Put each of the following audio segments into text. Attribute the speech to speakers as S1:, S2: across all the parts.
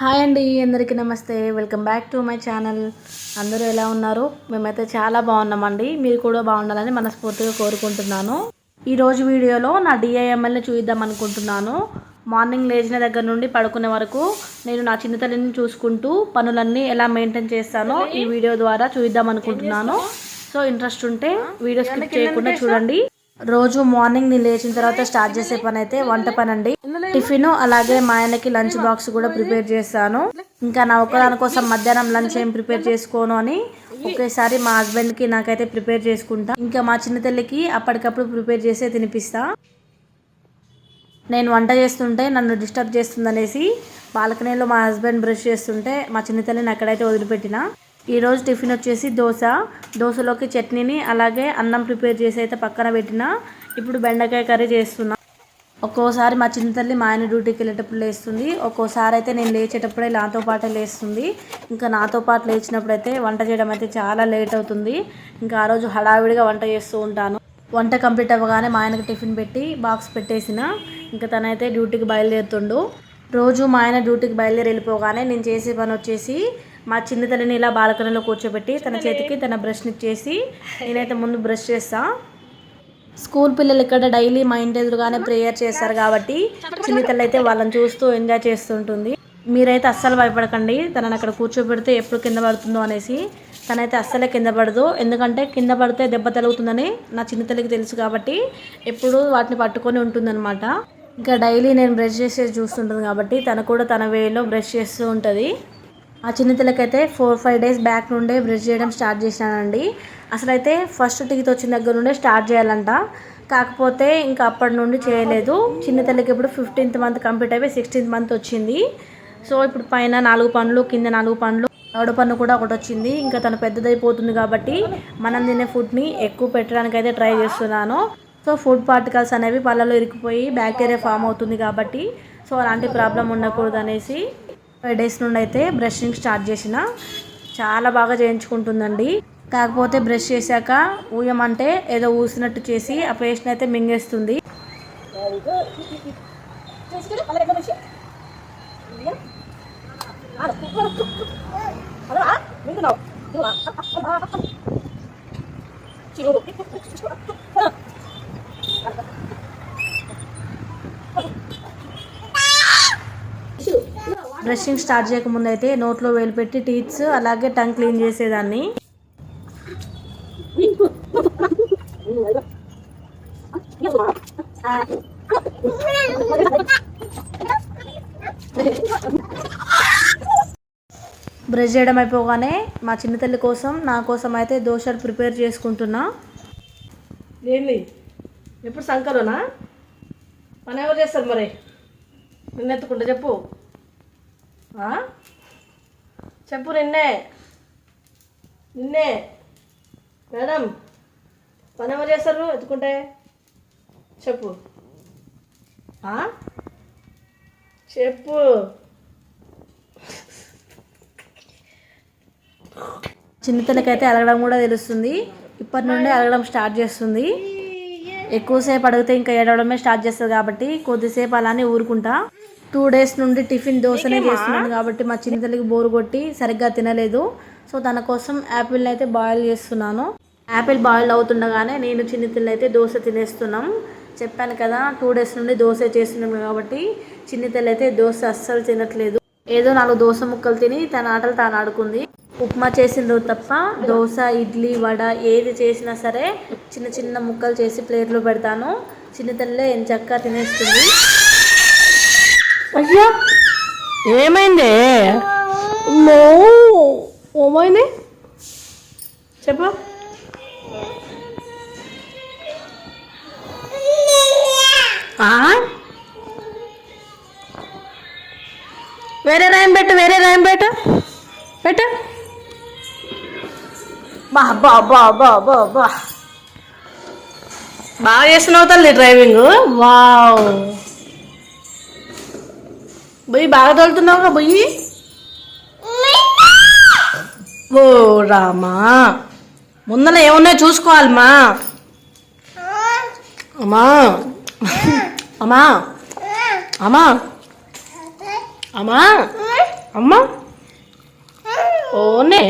S1: Hi అండి, అందరికీ నమస్తే. Welcome back to my channel. అందరూ ఎలా ఉన్నారు? మేమైతే చాలా బాగున్నామండి. మీరు కూడా బాగుండాలని మనస్ఫూర్తిగా కోరుకుంటున్నాను. ఈరోజు వీడియోలో నా డిఐఎంఎల్ని చూద్దాం అనుకుంటున్నాను. మార్నింగ్ లేచిన దగ్గర నుండి పడుకునే వరకు నేను నా చిన్న తల్లిని చూసుకుంటూ పనులన్నీ ఎలా మెయింటైన్ చేస్తానో ఈ వీడియో ద్వారా చూద్దాం అనుకుంటున్నాను. సో ఇంట్రెస్ట్ ఉంటే వీడియో స్కిప్ చేయకుండా చూడండి. రోజు మార్నింగ్ నేను లేచిన తర్వాత స్టార్ట్ చేసే పని అయితే వంట పని అండి. టిఫిన్ అలాగే మా ఆయనకి లంచ్ బాక్స్ కూడా ప్రిపేర్ చేస్తాను. ఇంకా నా ఒక్కదాని కోసం మధ్యాహ్నం లంచ్ ఏం ప్రిపేర్ చేసుకోను అని ఒకేసారి మా హస్బెండ్కి నాకైతే ప్రిపేర్ చేసుకుంటా. ఇంకా మా చిన్న తల్లికి అప్పటికప్పుడు ప్రిపేర్ చేసే తినిపిస్తా. నేను వంట చేస్తుంటే నన్ను డిస్టర్బ్ చేస్తుందనేసి బాల్కనీలో మా హస్బెండ్ బ్రష్ చేస్తుంటే మా చిన్న తల్లిని అక్కడైతే వదిలిపెట్టిన. ఈరోజు టిఫిన్ వచ్చేసి దోశలోకి చట్నీని అలాగే అన్నం ప్రిపేర్ చేసి అయితే పక్కన పెట్టిన. ఇప్పుడు బెండకాయ కర్రీ చేస్తున్నా. ఒక్కోసారి మా చిన్న తల్లి మా ఆయన డ్యూటీకి వెళ్ళేటప్పుడు లేస్తుంది, ఒక్కోసారి అయితే నేను లేచేటప్పుడే నాతో పాటే లేస్తుంది. ఇంకా నాతో పాటు లేచినప్పుడు అయితే వంట చేయడం అయితే చాలా లేట్ అవుతుంది. ఇంకా ఆ రోజు హడావిడిగా వంట చేస్తూ ఉంటాను. వంట కంప్లీట్ అవ్వగానే మా ఆయనకు టిఫిన్ పెట్టి బాక్స్ పెట్టేసిన. ఇంకా తనైతే డ్యూటీకి బయలుదేరుతుండు. రోజు మా ఆయన డ్యూటీకి బయలుదేరి వెళ్ళిపోగానే నేను చేసే పని వచ్చేసి మా చిన్న తల్లిని ఇలా బాల్కనీలో కూర్చోబెట్టి తన చేతికి తన బ్రష్ని ఇచ్చేసి నేనైతే ముందు బ్రష్ చేస్తా. స్కూల్ పిల్లలు ఇక్కడ డైలీ మా ఇంటి ఎదురుగానే ప్రేయర్ చేస్తారు కాబట్టి చిన్న తల్లి అయితే వాళ్ళని చూస్తూ ఎంజాయ్ చేస్తుంటుంది. మీరైతే అస్సలు భయపడకండి, తనని అక్కడ కూర్చోబెడితే ఎప్పుడు కింద పడుతుందో అనేసి. తనైతే అస్సలే కింద పడదు, ఎందుకంటే కింద పడితే దెబ్బ తగులుతుందని నా చిన్న తల్లికి తెలుసు కాబట్టి ఎప్పుడు వాటిని పట్టుకొని ఉంటుందన్నమాట. ఇంకా డైలీ నేను బ్రష్ చేసేది చూస్తుంటుంది కాబట్టి తను కూడా తన వేలో బ్రష్ చేస్తూ ఉంటుంది. ఆ చిన్న తల్లికైతే 4-5 డేస్ బ్యాక్ నుండే బ్రష్ చేయడం స్టార్ట్ చేశానండి. అసలు అయితే ఫస్ట్ టీత్ వచ్చిన దగ్గర నుండే స్టార్ట్ చేయాలంట, కాకపోతే ఇంకా అప్పటి నుండి చేయలేదు. చిన్న తల్లికి ఇప్పుడు 15th మంత్ కంప్లీట్ అయిపోయి 16th మంత్ వచ్చింది. సో ఇప్పుడు పైన 4 పనులు, కింద 4 పనులు, 3 పన్ను కూడా ఒకటి వచ్చింది. ఇంకా తను పెద్దదైపోతుంది కాబట్టి మనం తినే ఫుడ్ని ఎక్కువ పెట్టడానికి అయితే ట్రై చేస్తున్నాను. సో ఫుడ్ పార్టికల్స్ అనేవి పళ్ళలో ఇరికిపోయి బ్యాక్టీరియా ఫామ్ అవుతుంది కాబట్టి సో అలాంటి ప్రాబ్లం ఉండకూడదు అనేసి 5 డేస్ నుండి అయితే బ్రషింగ్ స్టార్ట్ చేసిన. చాలా బాగా చేయించుకుంటుందండి. కాకపోతే బ్రష్ చేశాక ఊయమంటే ఏదో ఊసినట్టు చేసి ఆ పేస్ట్ని అయితే మింగేస్తుంది. బ్రషింగ్ స్టార్ట్ చేయకముందు అయితే నోట్లో వేలు పెట్టి టీత్స్ అలాగే టంగ్ క్లీన్ చేసేదాన్ని. బ్రష్ చేయడం అయిపోగానే మా చిన్న తల్లి కోసం నా కోసం అయితే దోశలు ప్రిపేర్ చేసుకుంటున్నా.
S2: ఏంది ఎప్పుడు సంకలోనా పని ఎవరు చేస్తారు మరి? నిన్నెత్తుకుంటా చెప్పు, చెప్పు. నిన్నే మేడం పని ఎవరు చేస్తారు ఎత్తుకుంటే? చెప్పు చెప్పు.
S1: చిన్నతలకైతే అడగడం కూడా తెలుస్తుంది. ఇప్పటి నుండి అడగడం స్టార్ట్ చేస్తుంది. ఎక్కువసేపు అడిగితే ఇంకా ఏడవడమే స్టార్ట్ చేస్తుంది కాబట్టి కొద్దిసేపు అలానే ఊరుకుంటా. 2 డేస్ నుండి టిఫిన్ దోశనే చేస్తున్నాను కాబట్టి మా చిన్న తల్లికి బోరు కొట్టి సరిగ్గా తినలేదు. సో తన కోసం యాపిల్ని అయితే బాయిల్ చేస్తున్నాను. యాపిల్ బాయిల్ అవుతుండగానే నేను చిన్న తల్లి అయితే దోశ తినేస్తున్నాం. చెప్పాను కదా 2 డేస్ నుండి దోశ చేస్తున్నాం కాబట్టి చిన్న తల్లి అయితే దోశ అస్సలు తినట్లేదు. ఏదో 4 దోశ ముక్కలు తిని తన ఆటలు తాను ఆడుకుంది. ఉప్మా చేసిన రోజు తప్ప దోశ, ఇడ్లీ, వడ ఏది చేసినా సరే చిన్న చిన్న ముక్కలు చేసి ప్లేట్లో పెడతాను. చిన్న తల్లి ఎంచక్కా తినేస్తుంది.
S2: అయ్యా ఏమైంది? ఏమైంది చెప్పు. వేరే రాయం పెట్టు బా బా బా బా బా బా బాగా చేస్తున్నావు తల్లి డ్రైవింగ్. వావ్, బొయ్యి బాగా తోలుతున్నావుగా బొయ్యి. ఓ రామా, ముందర ఏమున్నాయో చూసుకోవాలమ్మా. అమ్మా అమ్మా అమ్మా అమ్మా అమ్మా ఓనే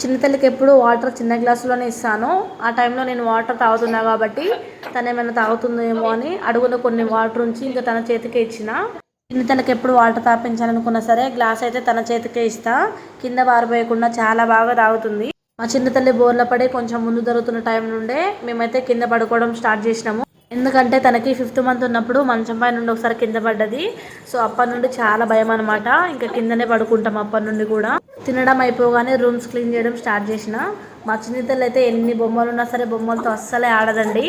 S1: చిన్న తల్లికి ఎప్పుడు వాటర్ చిన్న గ్లాసులోనే ఇస్తాను. ఆ టైంలో నేను వాటర్ తాగుతున్నా కాబట్టి తను ఏమైనా తాగుతుందేమో అని అడుగులో కొన్ని వాటర్ ఉంచి ఇంకా తన చేతికే ఇచ్చిన. చిన్న తల్లికి ఎప్పుడు వాటర్ తాపించాలనుకున్నా సరే గ్లాస్ అయితే తన చేతికే ఇస్తా. కింద పారిపోయకుండా చాలా బాగా తాగుతుంది. మా చిన్న తల్లి బోర్ల పడి కొంచెం ముందు జరుగుతున్న టైం నుండే మేమైతే కింద పడుకోవడం స్టార్ట్ చేసినాము. ఎందుకంటే తనకి 5th మంత్ ఉన్నప్పుడు మంచం పై నుండి ఒకసారి కింద పడ్డది. సో అప్పటి నుండి చాలా భయం అనమాట. ఇంకా కిందనే పడుకుంటాం అప్పటి నుండి కూడా. తినడం అయిపోగానే రూమ్స్ క్లీన్ చేయడం స్టార్ట్ చేసిన. మా చిన్నతల్లి అయితే ఎన్ని బొమ్మలు ఉన్నా సరే బొమ్మలతో అస్సలే ఆడదండి.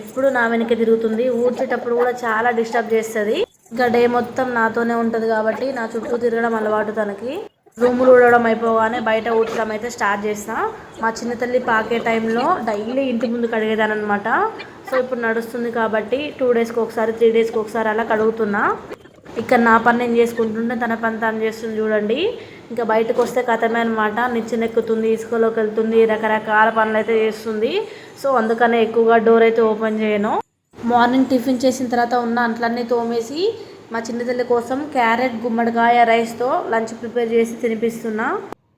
S1: ఎప్పుడు నా వెనక తిరుగుతుంది. ఊడ్చేటప్పుడు కూడా చాలా డిస్టర్బ్ చేస్తుంది. ఇంకా డే మొత్తం నాతోనే ఉంటుంది కాబట్టి నా చుట్టూ తిరగడం అలవాటు తనకి. రూములు ఊడవడం అయిపోగానే బయట ఊడ్చడం అయితే స్టార్ట్ చేస్తా. మా చిన్న తల్లి పాకే టైంలో డైలీ ఇంటి ముందు కడిగేదాని అనమాట. సో ఇప్పుడు నడుస్తుంది కాబట్టి 2 డేస్కి ఒకసారి 3 డేస్కి ఒకసారి అలా కడుగుతున్నా. ఇక్కడ నా పని నేను చేసుకుంటుంటే తన పని తను చేస్తుంది చూడండి. ఇంకా బయటకు వస్తే కథమే అనమాట. నిచ్చెనెక్కుతుంది, ఇసుకలోకి వెళ్తుంది, రకరకాల పనులు అయితే చేస్తుంది. సో అందుకనే ఎక్కువగా డోర్ అయితే ఓపెన్ చేయను. మార్నింగ్ టిఫిన్ చేసిన తర్వాత ఉన్న అంట్లన్నీ తోమేసి మా చిన్నతల్లి కోసం క్యారెట్ గుమ్మడికాయ రైస్తో లంచ్ ప్రిపేర్ చేసి తినిపిస్తున్నా.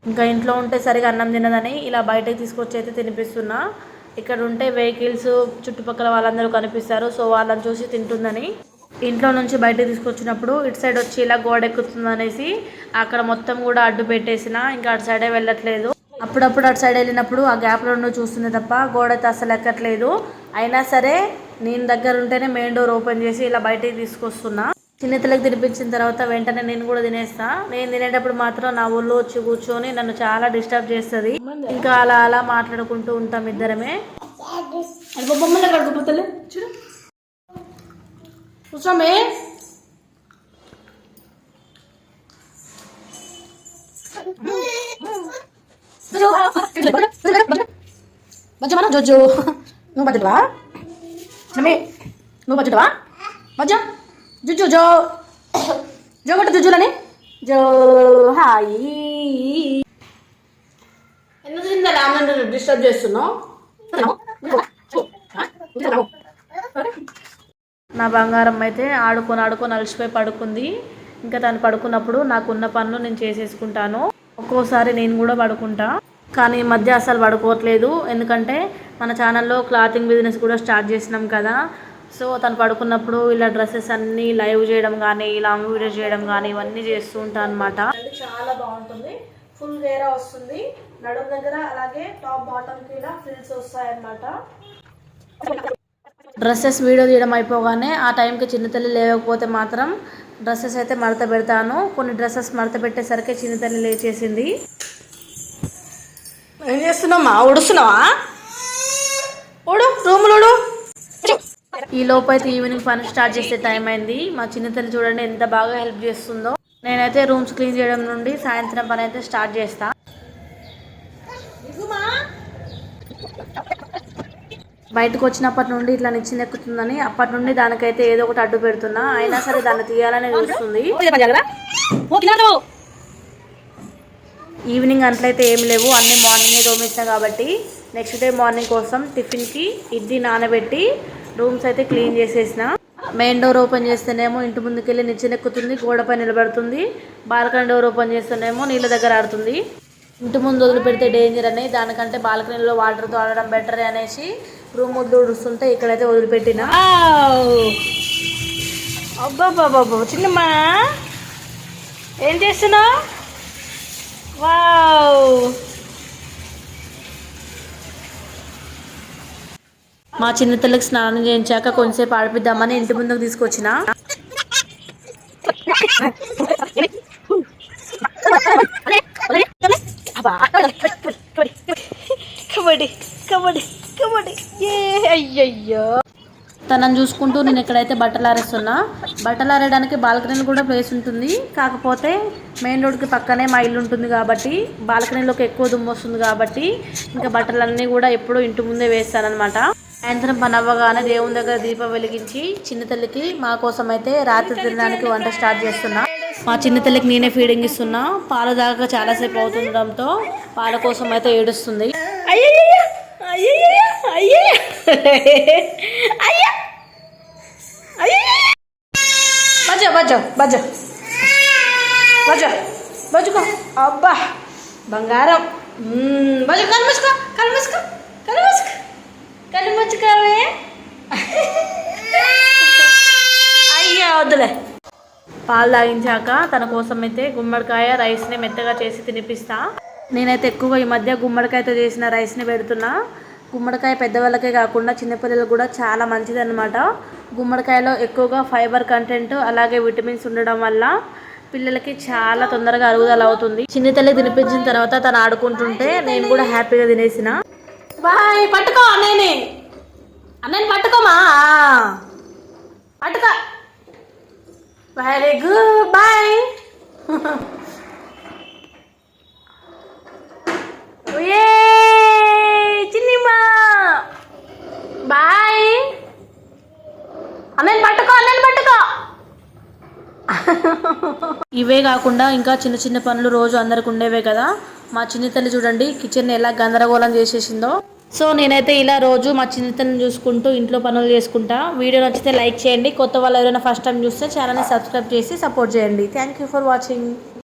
S1: ఇంకా ఇంట్లో ఉంటే సరిగా అన్నం తినదని ఇలా బయటకు తీసుకొచ్చి అయితే తినిపిస్తున్నా. ఇక్కడ ఉంటే వెహికల్స్ చుట్టుపక్కల వాళ్ళందరూ కనిపిస్తారు. సో వాళ్ళని చూసి తింటుందని ఇంట్లో నుంచి బయటకు తీసుకొచ్చినప్పుడు ఇటు సైడ్ వచ్చి ఇలా గోడ ఎక్కుతుంది అనేసి అక్కడ మొత్తం కూడా అడ్డు పెట్టేసిన. ఇంకా అటు సైడే వెళ్ళట్లేదు. అప్పుడప్పుడు అటు సైడ్ వెళ్ళినప్పుడు ఆ గ్యాప్లో చూస్తుంది తప్ప గోడ అయితే అసలు ఎక్కట్లేదు. అయినా సరే నేను దగ్గర ఉంటేనే మెయిన్ డోర్ ఓపెన్ చేసి ఇలా బయటకు తీసుకొస్తున్నా. చిన్నతల్లికి తినిపించిన తర్వాత వెంటనే నేను కూడా తినేస్తా. నేను తినేటప్పుడు మాత్రం నా ఊళ్ళో వచ్చి కూర్చొని నన్ను చాలా డిస్టర్బ్ చేస్తుంది. ఇంకా అలా అలా మాట్లాడుకుంటూ ఉంటాం ఇద్దరమే.
S2: బొమ్మలే కడుకోపోతలే చూడు కూర్చోమే. బజ్జమా జోజో నువ్వు బజ్జటవా నువ్వు బజ్జటవా బజ్జా జుజ్జు జో జో కొట్టు జుజ్జులని జో హాయి. ఎందుకు తిందా ఆమె డిస్టర్బ్ చేస్తున్నావు?
S1: నా బంగారం అయితే ఆడుకొని ఆడుకొని అలసిపోయి పడుకుంది. ఇంకా తను పడుకున్నప్పుడు నాకున్న పనులు నేను చేసేసుకుంటాను. ఒక్కోసారి నేను కూడా పడుకుంటా. కానీ ఈ మధ్య అసలు పడుకోవట్లేదు. ఎందుకంటే మన ఛానల్లో క్లాతింగ్ బిజినెస్ కూడా స్టార్ట్ చేసినాం కదా. సో తను పడుకున్నప్పుడు ఇలా డ్రెస్సెస్ అన్నీ లైవ్ చేయడం కానీ లాంగ్ వీడియో చేయడం కానీ ఇవన్నీ చేస్తూ ఉంటాను అనమాట. చాలా బాగుంటుంది. ఫుల్ గేరా వస్తుంది నడుము దగ్గర, అలాగే టాప్ బాటమ్కి ఇలా ఫ్రిల్స్ వస్తాయన్నమాట. డ్రెస్సెస్ వీడియో తీయడం అయిపోగానే ఆ టైంకి చిన్నతల్లి లేవకపోతే మాత్రం డ్రెస్సెస్ అయితే మడత పెడతాను. కొన్ని డ్రెస్సెస్ మడత పెట్టేసరికి చిన్నతల్లి లేచేసింది.
S2: ఏం చేస్తున్నావా? ఉడుస్తున్నావా? ఊడు రూములు ఊడు.
S1: ఈ లోపు అయితే ఈవినింగ్ పని స్టార్ట్ చేసే టైం అయింది. మా చిన్నతల్లి చూడండి ఎంత బాగా హెల్ప్ చేస్తుందో. నేనైతే రూమ్స్ క్లీన్ చేయడం నుండి సాయంత్రం పని అయితే స్టార్ట్ చేస్తా. బయటకు వచ్చినప్పటి నుండి ఇట్లా నిచ్చెనెక్కుతుందని అప్పటి నుండి దానికైతే ఏదో ఒకటి అడ్డు పెడుతున్నా. అయినా సరే దాన్ని తీయాలని చూస్తుంది. ఈవినింగ్ అంట్లయితే ఏమి లేవు, అన్నీ మార్నింగే తోమేసిన కాబట్టి నెక్స్ట్ డే మార్నింగ్ కోసం టిఫిన్కి ఇడ్లీ నానబెట్టి రూమ్స్ అయితే క్లీన్ చేసేసిన. మెయిన్ డోర్ ఓపెన్ చేస్తేనేమో ఇంటి ముందుకెళ్ళి నిచ్చెనెక్కుతుంది, గోడపై నిలబడుతుంది. బాల్కనీ డోర్ ఓపెన్ చేస్తేనేమో నీళ్ళ దగ్గర ఆడుతుంది. ఇంటి ముందు వదిలిపెడితే డేంజర్ అని దానికంటే బాల్కనీలో వాటర్తో ఆడడం బెటర్ అనేసి రూమ్ వదిలి ఉడుస్తుంటే ఇక్కడైతే వదిలిపెట్టిన.
S2: అబ్బాబాబా చిన్నమ్మా ఏం చేస్తున్నావు? వావ్
S1: మా చిన్నతల్లికి స్నానం చేయించాక కొంచెంసేపు ఆడిపిద్దామని ఇంటి ముందుకు తీసుకొచ్చిన.
S2: కబడ్డీ కబడ్డీ కబడ్డీ ఏ అయ్యయ్యో.
S1: తనని చూసుకుంటూ నేను ఎక్కడైతే బట్టలు ఆరేస్తున్నా. బట్టలు ఆరేయడానికి బాల్కనీలో కూడా ప్లేస్ ఉంటుంది. కాకపోతే మెయిన్ రోడ్కి పక్కనే మా ఇల్లు ఉంటుంది కాబట్టి బాల్కనీలోకి ఎక్కువ దుమ్ము వస్తుంది కాబట్టి ఇంకా బట్టలన్నీ కూడా ఎప్పుడూ ఇంటి ముందే వేస్తానన్నమాట. సాయంత్రం పని అవ్వగానే దేవుని దగ్గర దీపం వెలిగించి చిన్నతల్లికి మా కోసం అయితే రాత్రి తినడానికి వంట స్టార్ట్ చేస్తున్నా. మా చిన్నతల్లికి నేనే ఫీడింగ్ ఇస్తున్నా. పాలు దాకా చాలాసేపు అవుతుండడంతో పాల కోసం అయితే ఏడుస్తుంది.
S2: బజ్జో బజ్జో బజ్జో బజ బజుకో అబ్బా బంగారం బజు కళ్ళు మూసుకో కళ్ళు మూసుకో కళ్ళు మూసుకో కళ్ళు మూసుకోవే అయ్యా వద్దులే.
S1: పాలు తాగించాక తన కోసం అయితే గుమ్మడికాయ రైస్ని మెత్తగా చేసి తినిపిస్తా. నేనైతే ఎక్కువగా ఈ మధ్య గుమ్మడికాయతో చేసిన రైస్ని పెడుతున్నా. గుమ్మడికాయ పెద్దవాళ్ళకే కాకుండా చిన్నపిల్లలకు కూడా చాలా మంచిది అనమాట. గుమ్మడికాయలో ఎక్కువగా ఫైబర్ కంటెంట్ అలాగే విటమిన్స్ ఉండడం వల్ల పిల్లలకి చాలా తొందరగా అరుగుదల అవుతుంది. చిన్న తల్లి తినిపించిన తర్వాత తను ఆడుకుంటుంటే నేను కూడా హ్యాపీగా తినేసిన.
S2: బాయ్ పట్టుకో అన్నయ్యని పట్టుకోమా పట్టుకో వెరీ గుడ్ బాయ్. చిన్నిమా బాయ్. అన్నయ్యని పట్టుకో
S1: ఇవే కాకుండా ఇంకా చిన్న చిన్న పనులు రోజు అందరికి ఉండేవే కదా. మా చిన్న తల్లి చూడండి కిచెన్ ఎలా గందరగోళం చేసేసిందో. సో నేనైతే ఇలా రోజు మా చిన్న తల్లిని చూసుకుంటూ ఇంట్లో పనులు చేసుకుంటా. వీడియో నచ్చితే లైక్ చేయండి. కొత్త వాళ్ళు ఎవరైనా ఫస్ట్ టైం చూస్తే ఛానల్ని సబ్స్క్రైబ్ చేసి సపోర్ట్ చేయండి. Thank you for watching.